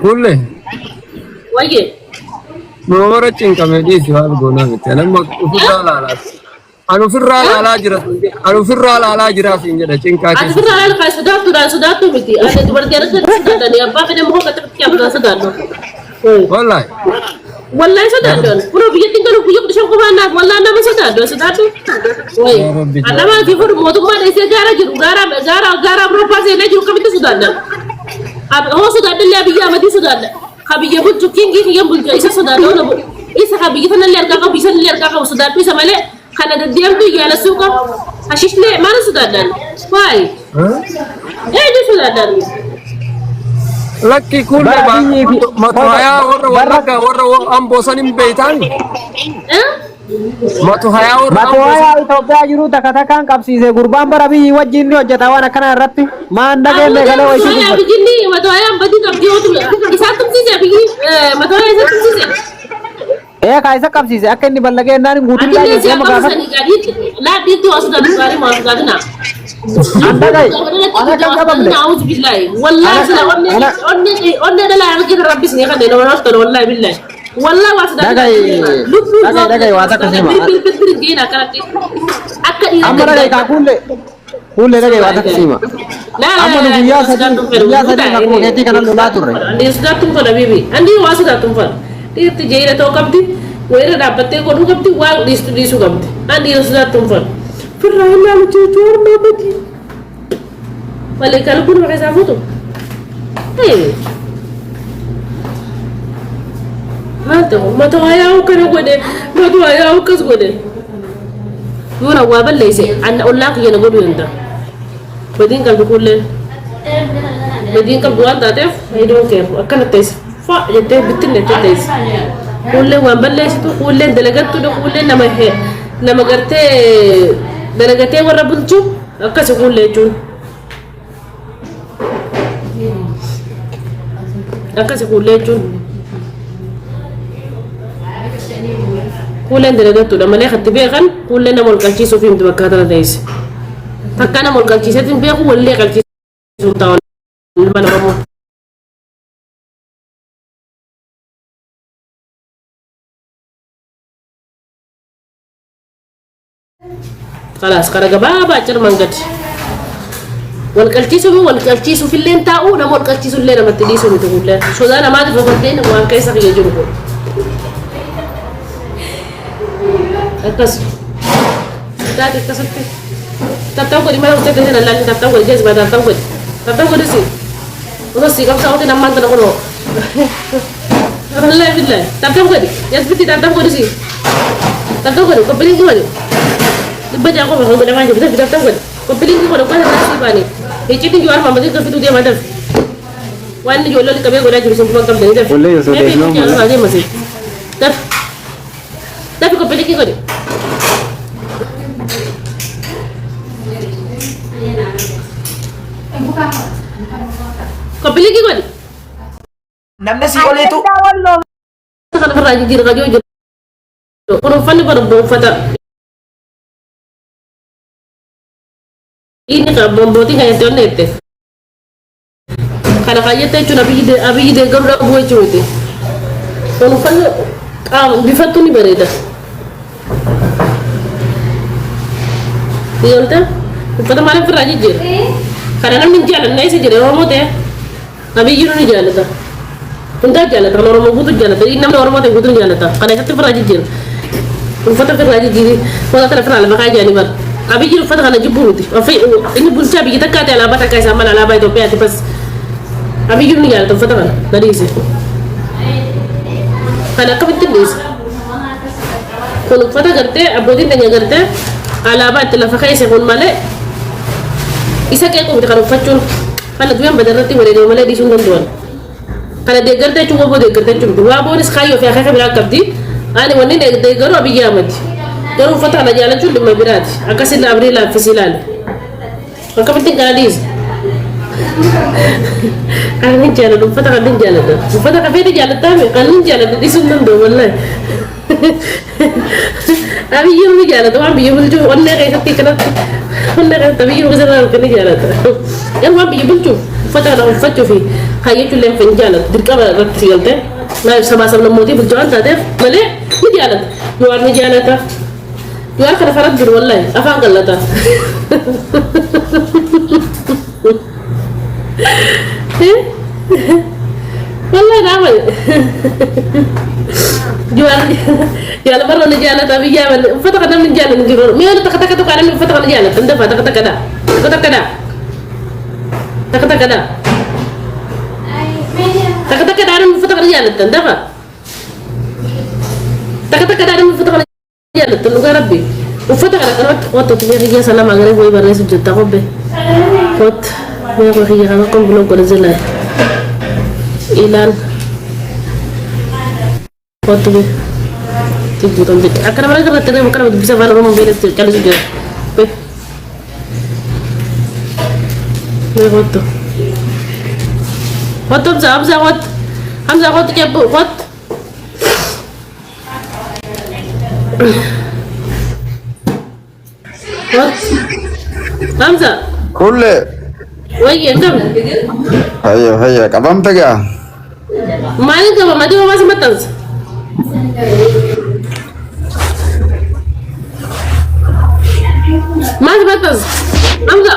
كله وجه نورة تشينكا مدي سوال قونا مثلا ما أفرّا لا أنا أفرّا لا جرا أنا أفرّا لا جرا سينجا تشينكا أنا فكرة على القاس سوداتو متي أنا تبرد أنا سوداتو يا بابا كده مهو كتب كيا بنا سوداتو والله سوداتو برو بيجي تقولوا بيجي بتشوف كمان والله أنا ما سوداتو وي أنا ما في فرق موضوع ما ليس جارا برو بازي لا جرو كمية سوداتو هو سوداتو اللي أبيجي أمدي سوداتو خبيجي بقول كينجي كينجي بقول إيش سوداتو أنا بقول إيش خبيجي ثنا اللي أرجع بيسا اللي أرجع سوداتو إيش ماله خنا الديام تو يلا سوقه هشيش ليه ما نسوداتو واي إيه ده سوداتو لكن كل ما تهايا ورا أم بوسانين بيتان ما تهايا Itoophiyaa jiru takka takkaan qabsiise gurbaan bara biyyi wajjin ni hojjeta waan akkana irratti maan dhageenye galee wayii dubbata. Biyyi matoyaa badii qabdi yoo tume isaan tumsiise biyyi matoyaa isa tumsiise. Ka isa qabsiise akka inni ballagee naan guutuun laa jiru ma gaafa. Laa diitti wasu gadi gaarii ma wasu gadi na. Anda gay ana kan qabamne. Naa'uuzu billahi wallahi sila onne dhala argina rabbis ni kan dena wala tolo wallahi billahi. والله واسد دغاي واتا كسيما امر دغاي كل دغاي واتا كسيما لا اما نيا سدي نكو نتي كان لا تور عندي سداتم فلا بيبي عندي واسداتم فلا تيت جيره تو كبدي ويره دابته كو كبدي وا ديسو كبدي عندي سداتم فلا فلا لا تشور ما بدي ولا كانوا كل ما يسافوتو ايه ما توايا وكنا قدي ما توايا وكس قدي يونا وابل ليس أن أولاك ينقول يندا بدين قلب كله بدين قلب دوان تاتف هيدون كيف أكن تيس فا ينتهي بتن تيس كله وابل ليس تو كله دلقت تو كله نما قرتة دلقتة ورا بنتو أكس كله جون أكس كله جون كلنا درجات لما لا خدت بيغن كلنا مولكالشي سوفي متبكاتنا دايس فكان مولكالشي ساتين بيغو ولا كالشي سوتاون لما نمو خلاص كرجع بابا أجر مانجت والكالشي سوفي اللي انتاو نمو الكالشي سوفي اللي نمت ليسو متقول له شو ده أنا ما أدري فقدين وان كيسا يجربون atas tadi kasih tahu kau di mana ucap dengan lain tahu kau jelas badan tahu kau di sini terus sih kamu tahu di nama tanah kono Allah bilang tahu kau di ya seperti tahu kau di sini tahu kau beli gimana dibaca aku baru pada maju kita tahu kau beli gimana kau ada nasi pani hiji tu jual mama tu itu dia macam wan jual lagi kami kau dah jual semua kamu dah boleh ya sudah aja masih tapi kau beli gimana Kapili ki kwani? Namna si ole itu. Kalau kerja jir kerja jir. Kalau fani pada fata. Ini kan bomboti kayak internet. Kalau kerja teh cuma abi ide gambar buat cuma itu. Kalau fani bifatu ni bereda. Iya entah. Fata malam kerja jir. Karena min jalan naik saja orang mau teh. Nabi jiru ni jalan ta. Entah jalan ta orang mau butuh jalan ta. Ini nama orang mau teh butuh jalan ta. Karena itu pernah jijir. Fata pernah jijir. Fata pernah lama kaji ni bar. Nabi jiru fata kana jiburu ti. Ini bulsa bi kita kata ala bata kai sama ala itu pe pas. Nabi jiru ni jalan ta fata kana. Dari sini. Karena kami tindis. Kalau fata kerja, abodin tanya kerja. Ala bata la fakai sekon male. Isa kayak aku kalau facul kalau tuh yang benar-benar tiba dari malah di sundan tuan kalau dia kerja cuma boleh kerja cuma dua bonus kayu ya kakak bilang kapdi ani wani dia kerja abi jamat kalau fatah la jalan cuma lima berat akasin la abril la fisilan kakak penting kan adis kan ni jalan fatah kan jalan tu fatah kafe di jalan tapi kan ni jalan di sundan tuh malah abi yang di jalan tuh abi yang itu wani kayak ketik كنا تبي وزرنا كنا جالتا يلا بيجيبوا فترة فتشوا في خيّتوا اللي فنجالة دركبة رتيلته ما يسمى سمنا موتي بالجوان تادف ملء مجالة جوار مجالة جوار كنا فرد والله أفهم قلته والله نعمل جوار يلا برا نجالة تبي جامل فترة كنا نجالة نجرور مين تكتك كنا من فترة نجالة تندفع تكتك كذا تكتك كذا تكتك كذا تكتك كذا من فترة نجالة تندفع تكتك كذا من فترة نجالة تلقى ربي وفترة كنا وقت تبي يا سلام عليك وين برا سجد تقبل وقت يا أخي أنا كم بلوك ولا زلنا إيلان وقت تبي تيجي تقول أكرم مرة كنا ترى مكان بس فانا ما بيلس كله سجد به وقت همزة وقت كيف وقت همزة كله وين كم هيا كم تجا ما لك ما دي ما سمعتش ما سمعتش همزة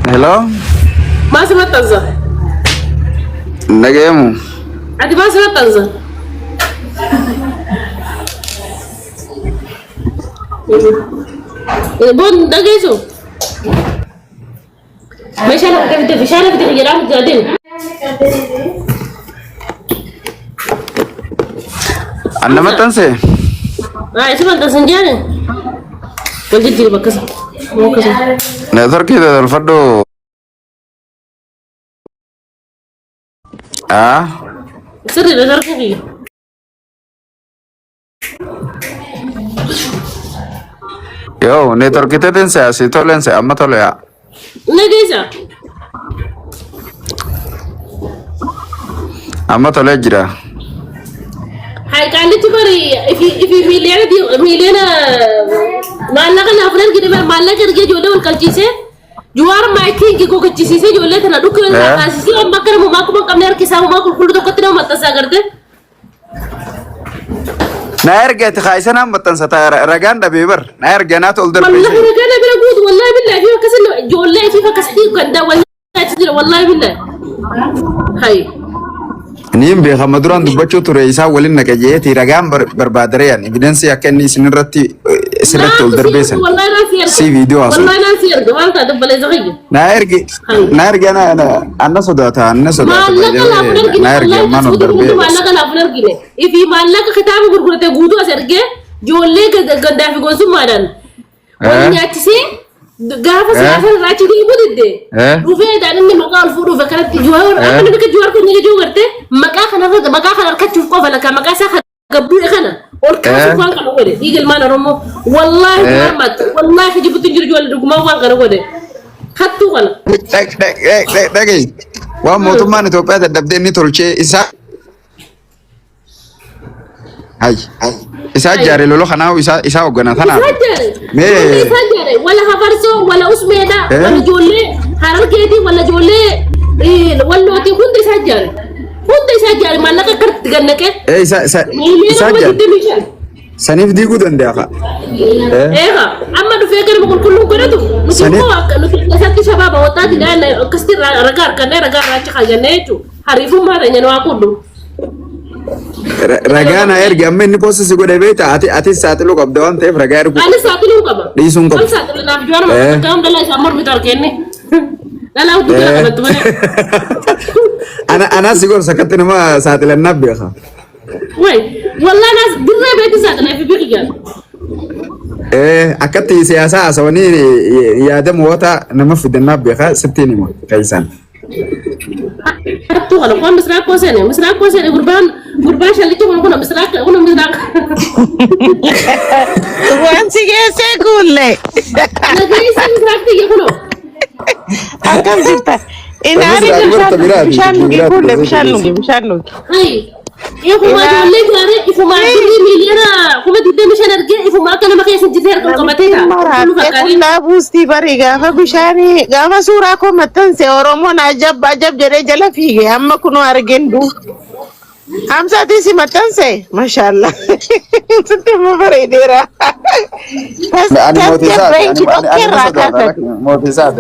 هلا ما سمعتش نجيمو أنت ما سمعتش بون دقيسو مش أنا كنت في شارع في تغييرات جديد أنا ما تنسى اسمع أنت سنجاني قلت لي بكسر مو كسر نظر كده الفردو سري نظر كذي يو نظر كده تنسى سيتولن سي أما تولي نجيسا أما تولي جرا هاي كانت تبري في مليون ما لك نافرن كده ما لك رجع جوله والكالتشيسه جوار ما يكين كيكو كالتشيسه جوله تنا دوك الناسي ما كرم ما كم كم نركي سام ما كل ده كتير ما تساعدته ناير جت خايسنا ما تنسى رجعنا دبيبر ناير جنات أولدر والله رجعنا بنقول والله بالله في كسر جوله في كسر كندا والله بالله هاي نيم بيها مدران دبچو تريسا ولين نكجيه تيرغام بربادريان ايفيدنس يكني سنرتي سلكت أولدر بيسن سي فيديو أصلا والله ناسي يرجع أنت دبل زغير ناير أنا صدقتها ما لك لا أفنر ناير ما نقدر بيه ما لك لا أفنر كده إفي ما لك ختام غرغرة غودو أسرقه جولة قدام في غوزو مادن ونياتسي غافة سافر راتي دي بودي روفي دان إني مقال فورو فكرت جوار أنا بك جوار كني جوارته مكا خنا ركتشوف قفا لك مكا ساخ قبل خنا والكاس فان كانوا وده يجي المانا رمو والله جوارمات والله خجيبو تنجر جوال رقما فان كانوا وده خطو خنا دقي وموتومان إثيوبيا تدبدني تولشي إسا جاري لولو خناو إسا وغنا ثنا إسا جاري ولا هفرسو ولا أسميدا ولا جولي هاركيتي ولا جولي ولا تي كنت إسا جاري ما لك كرت جنك إسا جاري سنيف دي قدن دياقا أما نفكر بقول كلهم كردو نسيت شباب وطاتي لأن كستير رجار كنا رجار راجع خجنيتو حريفهم ما رجعنا وأقوله Ragana erga amma inni posta si godhe beekta ati saaxiluu qabda waan ta'eef ragaa ergu ani saaxiluu qaba dhiisuun qaba saaxiluu naaf juwaan ma kam dala isa mormi tarkenne dala utu dala qabatu bane ana si gor sakatti nama saaxilan naaf beeka way wallahi nas dirre beekti saaxilaa fi biqiya akkatti siyaasa asawani yaada moota nama fidannaaf beeka sittiin hima kaisan tu kalau kau misrak kosen gurban shali tu kau misrak wan sige kulle lagi misrak tiga kau akan cerita inari mishan kulle mishan lu hai إفما جولي جاري إفما جولي مليانا كم تدي مش هنرجع إفما كنا ما كيس نجتهر كم كمتها كنا بوستي بريغا فبشاني غاما سوراكو متنسي ورمون عجب جري جلا فيه هم كنو أرجندو هم ساتي متنسي ما شاء الله ستي ما بريديرا أنا موتيزات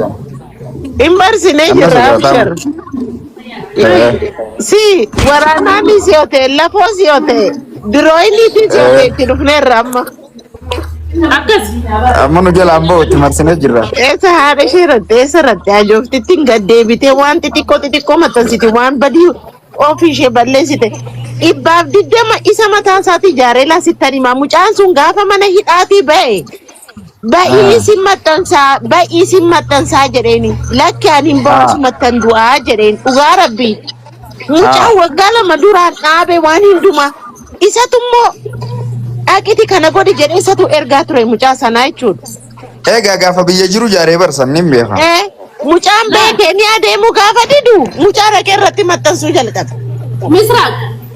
إمبرسي نيجي رابشر si waranani siote la posiote droini tijote tinufne ramma أكس amanu jala ambo timarsine jirra esa hada shirate sarate ajofti tinga debite wanti tikko matan siti wan badi ofishe balle site ibab diddema isa matan sati jarela sitani mamucan sun gafa mana hidati bay ba isi matansa jedheni lakkaaniin boos matan du'aa jedheen dhugaa rabbi mucaa waggaa lama duraan dhaabe waan hundumaa isatummoo dhaqiti kana godhi jedhee isatu ergaa ture mucaa sanaa jechuudha. Egaa gaafa biyya jiru jaaree barsan nin beeka. Mucaan beekee ni adeemu gaafa didu mucaa dhaqee irratti maxxansuu jalqabe.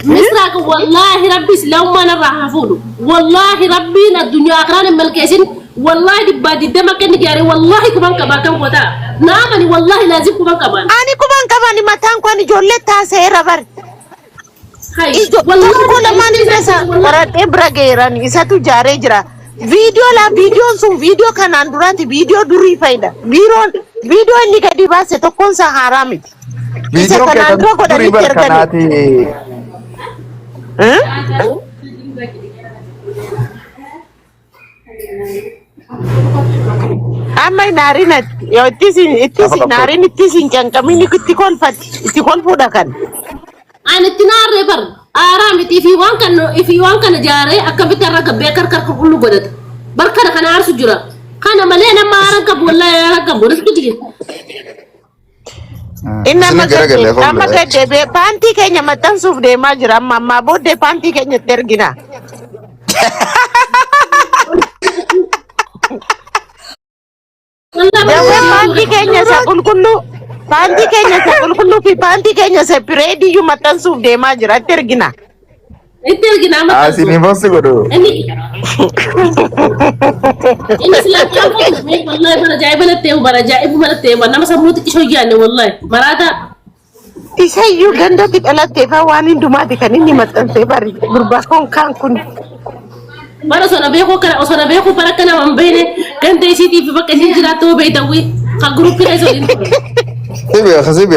مسراق والله ربي لو ما نراح فولو والله ربي الدنيا أخران الملكيسين والله دبادي دمك نجاري والله كمان كم قطع نامني والله لازم كمان أنا كمان متان كوني جولة تاسيرا بر والله كل ما نفسه برات إبراغيران إساتو جاري جرا فيديو سون فيديو كان أندورانتي فيديو دوري فايدا فيديو إني كدي بس تكون سهرامي فيديو كان دوري بركاناتي amma narinat yo itisi narin itisi kamini kutti kolfuda kan أنا تنار بر آرام في وان كان جاري أكبت الركب بيكر كله بدت بركة كان عارس جرا كان ملينا ما ركب ولا ركب ورسكتي amma gade be panti kenya matan suf de majra mamma bodde panti kenya tergina dewe panti kenya sa kullu fi panti kenya sa piredi yu matan suf de majra tergina ما sini bos godo ini silakan والله برا جاي بلتي وانا ما سموت كيشو يعني والله مرada isayu ganda tikalate fa wani dumati kanini matan se bari burbakon kankun bara sona beko para kana mambene ganda isiti fi bakka hijra to be dawi ka group kire so sibe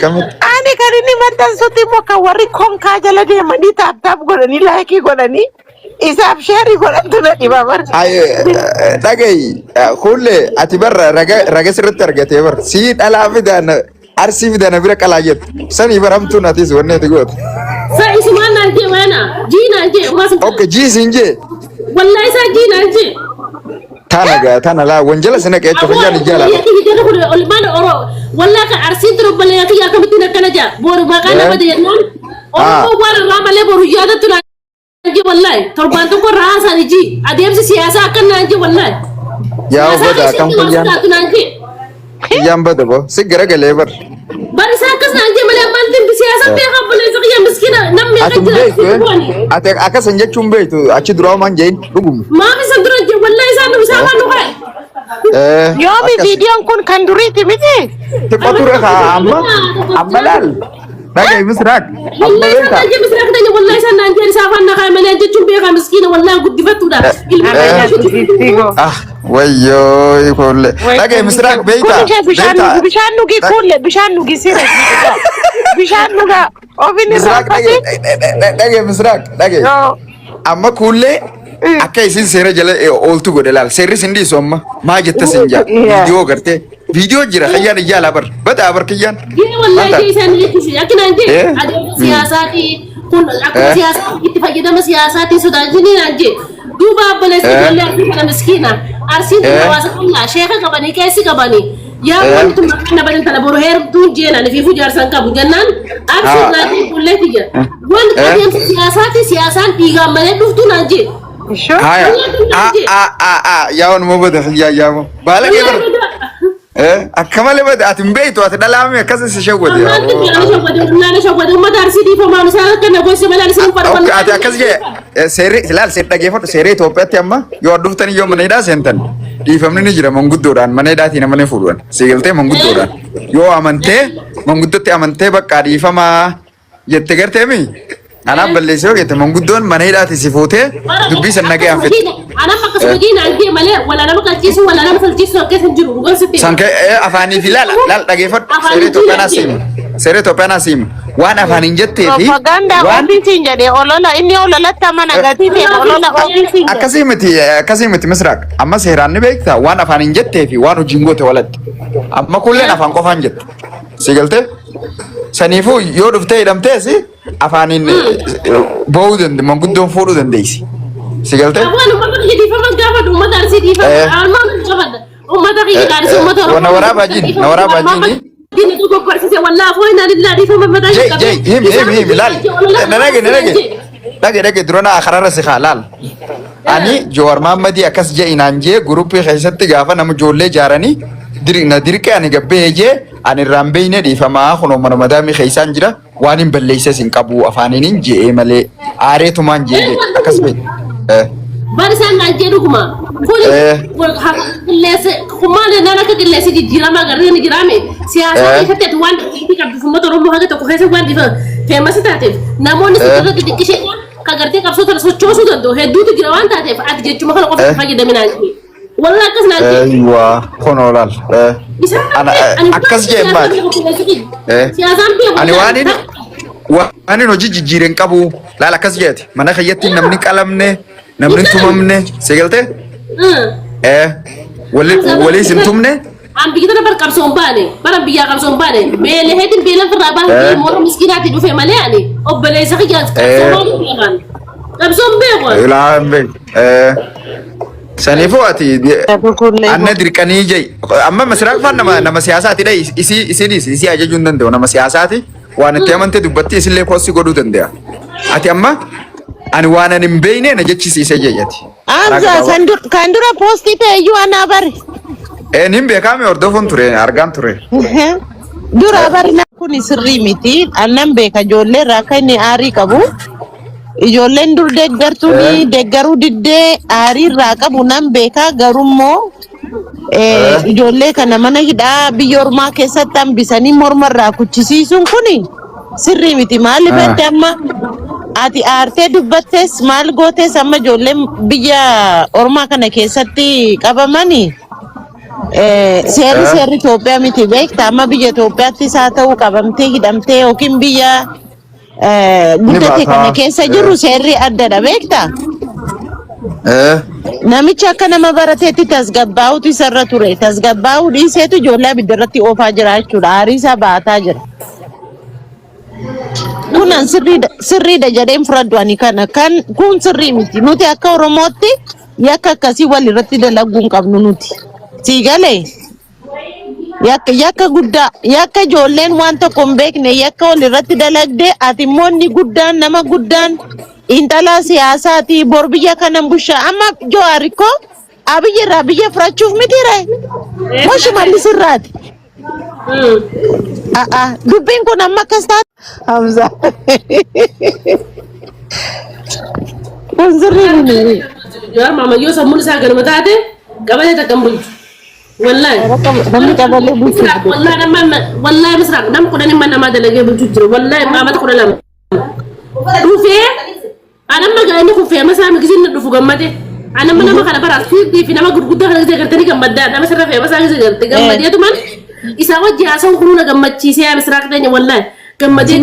kamit ani kanini matan soti mo ka wari kon ka jala de mani tap godani like godani isab share godantuna di babar ay dagay kulle atibar raga sirrat targate bar si ala fidana arsi fidana bira kalayet sani baramtu natis wonne tigot sa isman nanje wana jina nje mas okay ji sinje wallahi sa jina nje tana la wanjala sana ke to jani jala والله كأرسيد ربنا يا كي كمتنا كنجا بورو ما كان بدي ينون أو بورو رام عليه بورو ياده تلا نجي والله تربان تو كراس نجي أديم سياسة كنا نجي والله يا بدا كم كم بدا بو سيجرا كليبر بس ساكس نجي ملأ بندم بسياسة بيها بلي زغيا مسكينة نمي كتير أتك أكا سنجة چومبه تو أشي درا مان جين بقوم ما في سندرا جي والله إنسان مسافر نوعي yomi video kun kanduriti miti تقطر أملال نجي مسرق والله إنسان نجي مسرق تاني والله إنسان نجي سافر نخاي ملأ جت چومبه مسكينة والله قد دفتو دا ويو يقول نجي مسرق بيتا بيشان نوجي كله بيشان نوجي سيرة بيشان نوجا أوفيني نجي مسرق نجي أما كله akka isin seera jala ooltu godhe laal seerri sindi somma maa jetta sinja video garte video jira khayyaan ijala bar bada bar kiyyan wallahi isan yitisi akina anje ade siyasati kun akko siyasati ittifaqidama siyasati sudajini anje duba balesi wallahi kana miskina arsin nawasa Allah sheekha qabani kaysi qabani ya wantum kana badan tala boro her tu jena ni fi fujar sanka bujannan arsin lati kullati ja wan kadem siyasan diga mane duftu nanje هاي ياون مو بده يا بالك akkama le bada atin beeytu ati dhalaame akkas si shawwade أنا شوفت ما دارسي دي فما نسأل كنا بس ما لنا سنفر ولا ati akkas jee seerri ilaal seer dhageeffadhu seerri Itoophiyaatti amma yoo dhuftanii yoo mana hidhaa seentan dhiifamni ni jira manguddoodhaan mana hidhaatii nama ni fuudhan siigaltee manguddoodhaan yoo amantee manguddootti amantee bakka dhiifamaa jette garteemi anaaf balleessee yoo jette manguddoon mana hidhaatii si fuutee dubbii san nagee anfite أنا ما كسبتين عندي ملأ ولا أنا ما كنتيس ولا أنا ما فلتيس كيف نجرو وقال ستين sanke afaanii fi laal dhageeffadhu seerri Itoophiyaa siima seerri Itoophiyaa siima waan afaanin jettee fi Propaganda ofiisiin jedhee olola inni ololatti amma negatiivii olola ofiisiin akkasii miti misraaq amma seeraan ni beektaa waan afaanin jettee fi waan hojiin goote walatti amma kulleen afaan qofaan jette siigaltee saniifuu yoo dhuftee hidhamtees afaanin ba'uu dandeessi manguddoon fuudhuu dandeessi siigaltee أنا ما كنتي فما جابت وما دارسي دي فما ما جابت وما دقيقة دارسي وما تروح ونورا باجين دين تقول برسي والله فوينا لله دي فما بدأ جاي هم لال نلاقي درونا آخر رأس خالال أني جوار محمدي أكاس جاي نانجي غروبي خيسات تجافا نم جولة جاراني نديرك أنا جبهة أنا رامبينه دي فما خنو من مدامي خيسان جرا وانين بلليسة سنكابو أفانين جي ملء آري ثمان جي أكاس بي بارسان نانجي ركما كل كلاسة كمان أنا كلاسة دي جرامة غير جرامة سياسة كيف تتوان تيجي كابتن فما تروح مهاجة تكوهسة وان دي فما ستاتف نامون ستاتف تدكشة كعرتي كابسو ترى سوتشوسو تدو هدو تجران تاتف أتجي cuma kalau kau pakai demi nanti والله كاس نانجي أيوة خنولال أنا أكاس جاي بعد سياسة أنا وانين وجي جيرين كابو لا كاس جاتي mana خياتي نمني كلامني نمني توممني سيقلته ولي سنتومني am begitu na barkam bane para biya kam sombane bele hedin bele faraba moro miskinati do fe male ani o bele sa khiyas kam sombe ko لا sanifu ati anna dirqanii jay amma masraq fan nama siyaasati dai isi ajajun danda'u nama siyaasati waan itti amante dubbatti isillee koossi godhuu danda'a ati amma ani waan ani hin beekne na jechisiise jeyyati Amza kan dura posti ta'eyyuu ana bari nin beekame hordofon ture argaan ture dura bari na kun sirrii miti annan beeka ijoollee irraa akka inni aarii qabu ijoolleen dur deeggartuuni deeggaruu diddee aarii irraa qabu nan beeka garummoo ijoollee kana mana hidhaa biyya ormaa keessatti hambisanii morma irraa kuchisiisuun kuni sirrii miti maaliif ette amma ati aartee dubbattes maal gootes amma ijoolleen biyya ormaa kana keessatti qabamanii seerri Itoophiyaa miti beekta amma biyya Itoophiyaattis haa ta'u qabamtee hidhamtee yookiin biyya guddate kana keessa jirru seerri addadha beekta namicha akka nama barateetti tasgabbaa'utu isarra ture tasgabbaa'uu dhiiseetu ijoollee abidda irratti oofaa jira jechuudha aarii isaa baataa jira kunan sirriidha jedheen fudhadhu ani kana kan kun sirrii miti nuti akka Oromootti yakka akkasii wal irratti dalaguun qabnu nuti siigalee yakka guddaa yakka ijoolleen waan tokko hin beekne yakka wal irratti dalagdee ati immoo inni guddaan nama guddaan intala siyaasaati bor biyya kanan bushaa amma Jawaar ko abiyyi irraa biyya furachuuf mitire moshi mallisirraati dubbiin kun amma akkas taate Hamza kun sirrii Jawaar mama yoo sammuun isaa ganama taate qabalee takkan bulchu wallahi namni qabalee bulchu wallahi misraq nam kudhanii mana nama dalagee bulchu jira wallahi maamata kudha lama dhufee anamma gaa'inni kuffee masaa migisin dhufu gammade anamma nama kana baraas fi nama gurguddaa kana gisee gartanii gammaddaa nama sirra fee masaa gisee garte gammadeetu man isaa wajji haasa'uun kunuuna gammachiisee yaa misraq teenya wallahi gammadee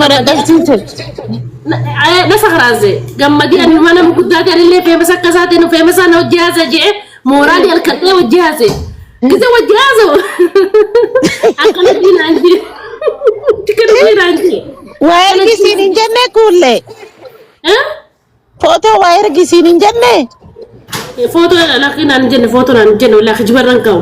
na sakhraazee gammadee ani mana guddaa ta'anillee fee masaa akkasaa ta'e fee masaa na wajji haasa'e jee mooraalii halkadhee wajji haasa'e gisee wajji haasa'u akkana diinaanjee tikana diinaanjee waa ergisiin hin jenne kuulle foto waa ergisiin hin jenne foto lakinaan jenne foto naan jenne wallahi jibarran kaw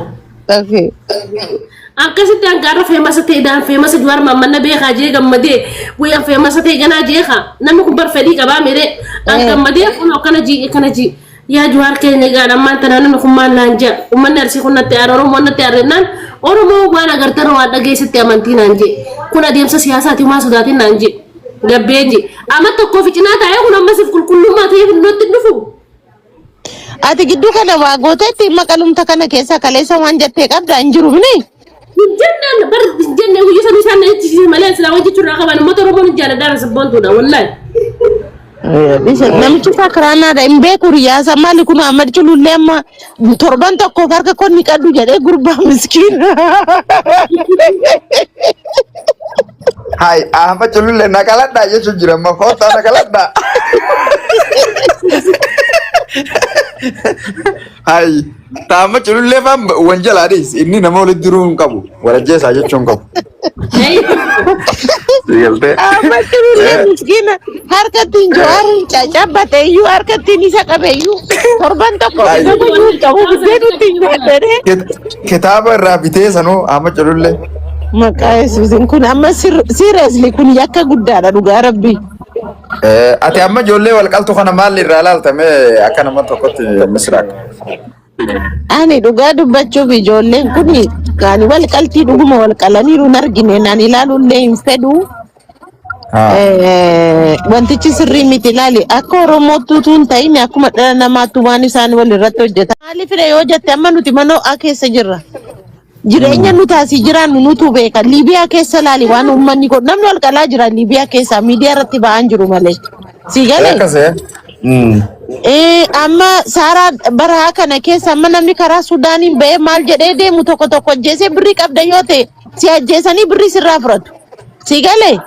akkasitti angaara feemasa ta'e daan feemasa Jawaar Maammanna beekaa jee gammadee wayyaa feemasa ta'e ganaa jeekaa namni kun bar fedhii qabaa miree an gammadee kun akkana ji yaa Jawaar keenya gaadhaan maanta naannoo kun maal naan jaa uummanni arsii kun natti aara Oromoo natti aarrennaan Oromoo waan agartan waan dhageessitti amantiin naan jee. Kun adeemsa siyaasaati maa sodaatiin naan jee. Gabbeen jee. Amma tokko fi cinaa taa'ee kun amma siif qulqullummaa ta'ee nutti dhufu. Ati gidduu kana waa gooteetti maqalumta kana keessa kaleessa waan jettee qabda hin jiru bine. Jennaan bar jennee guyyaa sanuu isaan itti malee silaa wajji turraa qaban uummata Oromoon jaalladhaan sabboontuudha wallahi. Namichi sakraanaadha hin beeku riyaasa maali kun Ahmad Culullee amma torban tokko harka konni qaddu jedhee gurbaa miskiina. Hai, Ahmad Culullee nakaladhaa jechuun jira amma kootaa nakaladhaa. Hai, Ahmad Culullee faan wanjalaadhis inni nama walitti diruu hin qabu walajjeessaa jechuun qabu. Ahmad Culullee miskiina harkattiin Jawaarin caccabate iyyuu harkattiin isa qabe iyyuu torban tokko iyyuu qabu bideetutti hin godhane. Kitaaba irraa bitee sanuu Ahmad Culullee. Maqaa Yesuusin kun amma seriously kun yakka guddaadha dhugaa rabbii. Ati amma ijoollee walqaltu kana maal irraa ilaaltame akka nama tokkotti misraaq. Ani dhugaa dubbachuuf ijoolleen kun kan walqaltii dhuguma walqalaniiru hin argine naan ilaaluullee hin fedhu. Wantichi sirrii miti ilaali akka Oromootti hin ta'in akkuma dhala namaatti waan isaan wal irratti hojjetan. Maaliif yoo jette amma nuti manoo keessa jirra. Jireenya nuti asii jiraannu nutu beeka. Liibiyaa keessa laali waan uummanni kun namni wal qalaa jira Liibiyaa keessa miidiyaa irratti ba'an jiru malee. Si galee? Amma Saaraa baraa kana keessa amma namni karaa Sudaaniin ba'ee maal jedhee deemu tokko tokko ajjeesee birrii qabda yoo ta'e si ajjeesanii birrii sirraa fudhatu. Si galee?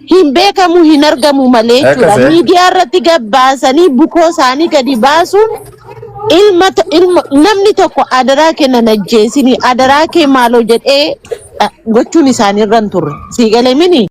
Hin beekamu hin argamu malee jechuudha. Miidiyaa irratti gabbaasanii bukoo isaanii gadi baasuun namni tokko adaraa kennan ajjeesini adaraa kee maaloo jedhee gochuun isaanii irra hin turre. Si galee mini?